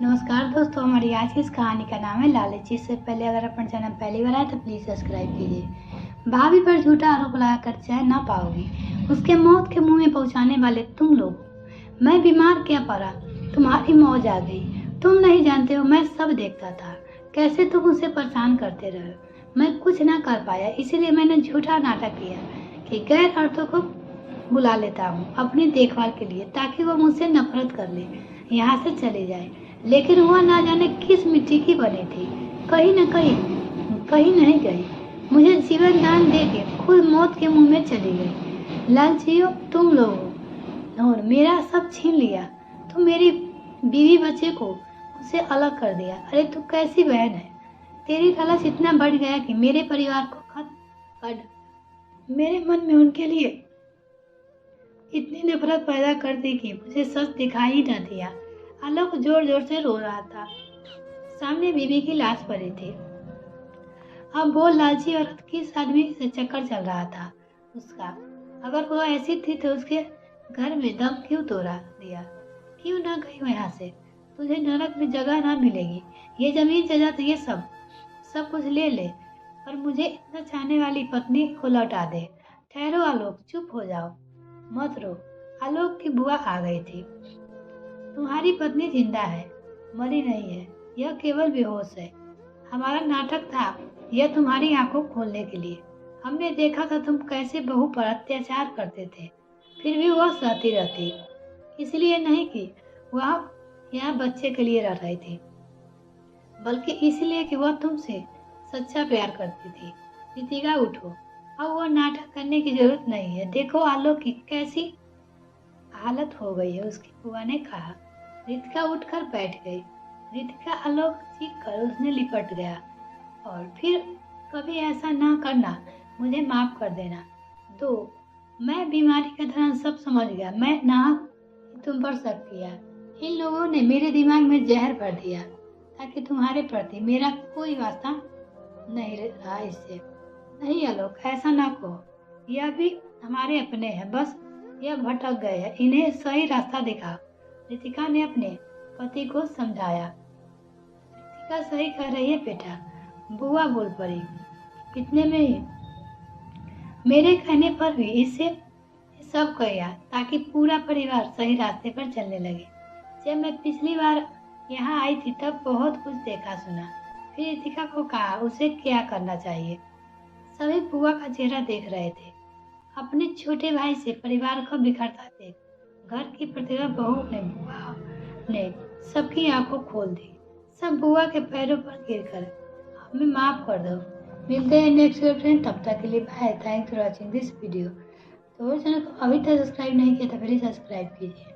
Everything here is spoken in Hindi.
नमस्कार दोस्तों, हमारी आज की इस कहानी का नाम है लालच। इससे पहले अगर अपना चैनल पहली बार आए तो प्लीज़ सब्सक्राइब कीजिए। भाभी पर झूठा आरोप लगाकर चैन ना पाओगी, उसके मौत के मुंह में पहुंचाने वाले तुम लोग हो। मैं बीमार क्या पड़ा, तुम्हारी मौज आ गई। तुम नहीं जानते हो, मैं सब देखता था कैसे तुम उसे परेशान करते रहे। मैं कुछ ना कर पाया, इसीलिए मैंने झूठा नाटक किया कि गैर औरतों को बुला लेता हूँ अपनी देखभाल के लिए, ताकि वो मुझसे नफरत कर ले, यहाँ से चले जाए। लेकिन वह ना जाने किस मिट्टी की बनी थी, कहीं न कहीं नहीं गई। मुझे जीवन दान दे के खुद मौत के मुंह में चली गई। लालचियों तुम लोग हो और मेरा सब छीन लिया। तुम मेरी बीवी बच्चे को मुझसे अलग कर दिया। अरे तू कैसी बहन है, तेरी लालच इतना बढ़ गया कि मेरे परिवार को खत्म कर मेरे मन में उनके लिए इतनी नफरत पैदा कर दी कि मुझे सच दिखाई न दिया। आलोक जोर जोर से रो रहा था। सामने बीवी की लाश पड़ी थी। अब वो लालची औरत किस आदमी से चक्कर चल रहा था उसका। अगर वो ऐसी थी तो उसके घर में दम क्यों तोड़ा दिया, क्यों ना गई यहाँ से। तुझे नरक में जगह ना मिलेगी। ये जमीन जायदाद ये सब कुछ ले ले, पर मुझे इतना चाहने वाली पत्नी को लौटा दे। ठहरो आलोक, चुप हो जाओ, मत रो। आलोक की बुआ आ गई थी। तुम्हारी पत्नी जिंदा है, मरी नहीं है। यह केवल बेहोश है। हमारा नाटक था यह तुम्हारी आंखों खोलने के लिए। हमने देखा था तुम कैसे बहू पर अत्याचार करते थे, फिर भी वह सहती रहती। इसलिए नहीं कि वह यहाँ बच्चे के लिए रह रही थी, बल्कि इसलिए कि वह तुमसे सच्चा प्यार करती थी। रितिका उठो, अब वह नाटक करने की जरूरत नहीं है। देखो आलोक की कैसी हालत हो गई है, उसकी बुआ ने कहा। रितिका उठकर बैठ गई। रितिका आलोक चीख कर उसने लिपट गया। और फिर कभी ऐसा ना करना, मुझे माफ कर देना। दो, मैं बीमारी का दौरान सब समझ गया। मैं नाहक तुम पर शक किया। इन लोगों ने मेरे दिमाग में जहर भर दिया ताकि तुम्हारे प्रति मेरा कोई वास्ता नहीं रहा इससे। नहीं आलोक, ऐसा ना कहो। यह भी हमारे अपने हैं, बस यह भटक गए हैं। इन्हें सही रास्ता दिखाओ। रितिका ने अपने पति को समझाया। रितिका सही कह रही है बेटा, बुआ बोल पड़ी। इतने में ही मेरे कहने पर भी इसे सब किया ताकि पूरा परिवार सही रास्ते पर चलने लगे। जब मैं पिछली बार यहाँ आई थी तब बहुत कुछ देखा सुना। फिर रितिका को कहा उसे क्या करना चाहिए। सभी बुआ का चेहरा देख रहे थे। अपने छोटे भाई से परिवार को बिखरता देख घर की प्रतिभा बहू ने बुआ ने सबकी आंखों खोल दी। सब बुआ के पैरों पर गिरकर हमें माफ कर दो। मिलते हैं नेक्स्ट फ्रेंड, तब तक के लिए bye. Thanks for watching this video. तो चैनल को अभी तक सब्सक्राइब नहीं किया तो प्लीज सब्सक्राइब कीजिए।